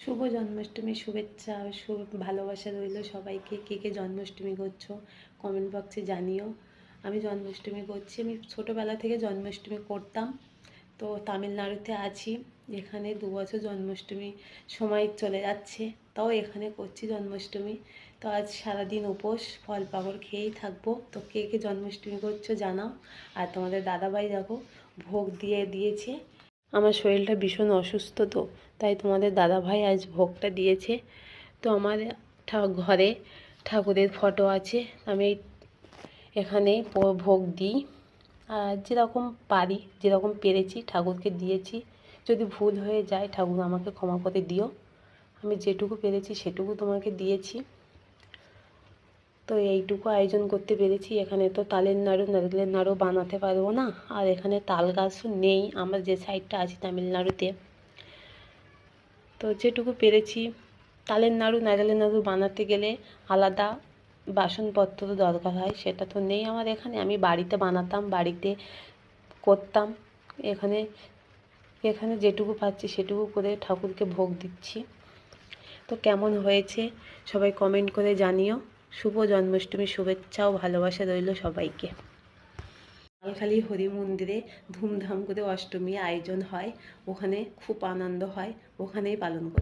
শুভ জন্মাষ্টমীর শুভেচ্ছা ও ভালোবাসা রইল সবাইকে। কে কে জন্মাষ্টমী করছো কমেন্ট বক্সে জানিও। আমি জন্মাষ্টমী করছি, আমি ছোটোবেলা থেকে জন্মাষ্টমী করতাম। তো তামিলনাড়ুতে আছি, এখানে 2 বছর জন্মাষ্টমী সময় চলে যাচ্ছে, তাও এখানে করছি জন্মাষ্টমী। তো আজ সারাদিন উপোস ফল পাকড় খেয়েই থাকবো। তো কে কে জন্মাষ্টমী করছো জানাও। আর তোমাদের দাদাভাই দেখো ভোগ দিয়েছে। আমার শরীরটা ভীষণ অসুস্থ, তো তাই তোমাদের দাদাভাই আজ ভোগটা দিয়েছে। তো আমার ঘরে ঠাকুরের ফটো আছে, আমি এখানে ভোগ দিই। আর যেরকম পারি, যেরকম পেরেছি ঠাকুরকে দিয়েছি। যদি ভুল হয়ে যায় ঠাকুর আমাকে ক্ষমা করে দিও। আমি যেটুকু পেরেছি সেটুকু তোমাকে দিয়েছি। তো এইটুকু আয়োজন করতে পেরেছি। এখানে তো তালের নাড়ু নারকেলের নাড়ু বানাতে পারবো না, আর এখানে তাল গাছও নেই আমরা যে সাইডটা আছি তামিলনাড়ুতে। তো যেটুকু পেরেছি, তালের নাড়ু নারকেলের নাড়ু বানাতে গেলে আলাদা বাসনপত্র দরকার হয়, সেটা তো নেই আমার এখানে। আমি বাড়িতে বানাতাম, বাড়িতে করতাম। এখানে এখানে যেটুকু পাচ্ছি সেটুকু করে ঠাকুরকে ভোগ দিচ্ছি। তো কেমন হয়েছে সবাই কমেন্ট করে জানিও। শুভ জন্মাষ্টমীর শুভেচ্ছা ও ভালোবাসা রইল সবাইকে। লালখালি হরি মন্দিরে ধুমধাম করে অষ্টমী আয়োজন হয়, ওখানে খুব আনন্দ হয়, ওখানেই পালন করি।